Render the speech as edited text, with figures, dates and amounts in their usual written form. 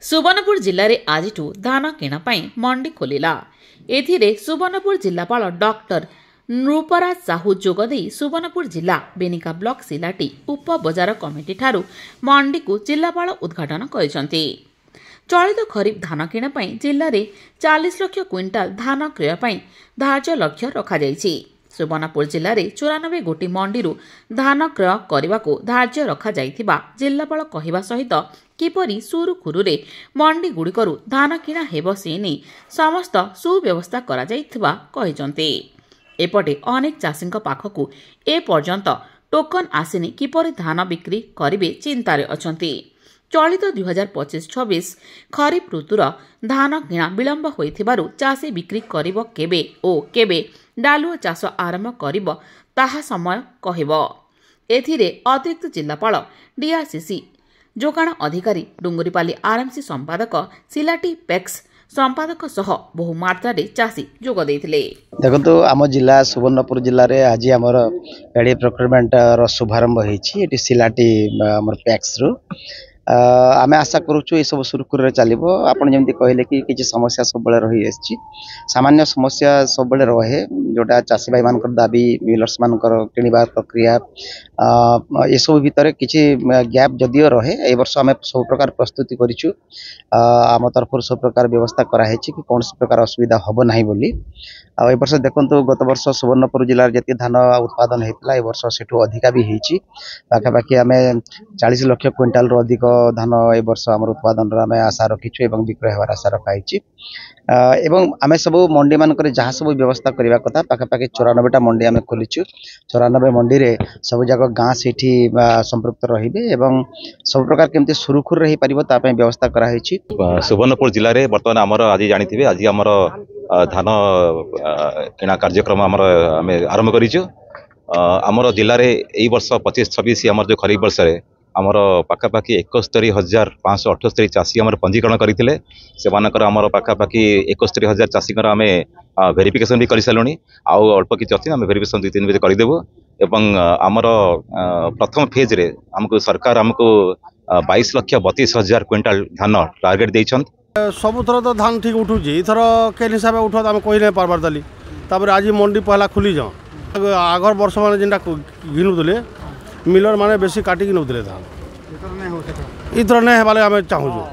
सुवर्णपुर जिले में आज धान किणा मंडी खोलिला। एथिरे सुवर्णपुर जिलापाल डॉक्टर नृपराज साहू जोगदे सुवर्णपुर जिला बेनिका ब्लॉक सिलाटी उप बजार कमिटी ठारू मंडी को जिलापाल उद्घाटन करिसंती। चलित खरीफ धान किणा जिले में 40 लाख क्विंटाल धान क्रय धार्य लक्ष्य रखा जायछि। सुवर्णपुर जिले में 94 गोटी मंडी धान क्रय करने को धार्य रखा जायथिबा जिलापाल कहवा सहित किपरि सुरुखुरुरे मंडी गुड़िकरू धान किणा हेब से नहीं समस्त सुव्यवस्था करा जायथिबा कहिसंती। एपटे अनेक चाषी पाखकू ए पर्यंत टोकन आसिनी किपरि धान बिक्री करिवे चिंतार अछंती। चलित 2025-26 खरीफ ऋतुर धान किणा विलंब होइथिबारु चाषी बिक्री करिवो केबे ओ केबे डालुआ चाष आरंभ करिवो ताहा समय कहिबो। एथिरे अतिरिक्त जिलापाल डीआरसीसी जोगाण अधिकारी डुंगुरीपाली आरएमसी संपादक सिलाटी पेक्स संपादक सह बहु मात्रा चाषी जोग देथिले। देखो आम जिला सुवर्णपुर जिले में आज आमर गाड़ी प्रोक्योरमेंट शुभारंभ होती सिलाटी पैक्स रु आम आशा करुचु ये सब सुरखुर चलो। आपड़ जमी कहले कि किसी समस्या सब रही आसी सामान्य समस्या सब रहे जोटा चाषी भाई मान दाबी मिलर्स मान किणवा प्रक्रिया ये सब भितर किसी गैप जदियो रहे ए वर्ष आम सब प्रकार प्रस्तुति करूँ। आम तरफ सब प्रकार व्यवस्था कराई कि कौन प्रकार असुविधा हम ना बोली। ए वर्ष देखो गत वर्ष सुवर्णपुर जिले में जी धान उत्पादन होता ए वर्ष से अधिका भी होती पाखापाखि आम 40 लाख क्विंटाल रू अधिक धान ए वर्ष आम उत्पादन आम आशा रखीचु और विक्रय होवार आशा रखाई। एवं आम सब मंडी मानक जहाँ सब व्यवस्था करने कथा पाखापाखि 94टा मंडी आम खोलीचु। 94 मंडी रे सब जाक गाँ से संपृक्त रे सब प्रकार केमती सुरुखुर रही पार व्यवस्था कराई। सुवर्णपुर जिले में बर्तमान आमर आज जानी आज आमर धान किणा कार्यक्रम आरंभ करूँ। आमर जिले में यही वर्ष 25-26 आमर जो खरीफ वर्ष में आमर पाखापाखि 71,578 चाषी आमर पंजीकरण करते आमर पाखापाखि 71,000 चाषी आम वेरिफिकेशन भी कर सारूँ। आउ अल्प किसी अच्छी आम वेरिफिकेशन 2-3 बजे करदेबू। एवं आमर प्रथम फेज रे आमको सरकार आमको 22,32,000 क्विंटाल धान टार्गेट देइछन। सब थर तो धान ठीक उठुची थर के हिसाब उठा आम कही नहीं पार्बार दाली आज मंडी पहला खुली जाओ आगर वर्ष मैंने जेनटा घिनुले मिलर माने बेसी काटिकी नौले धान इथर नहीं आम चाहूँ।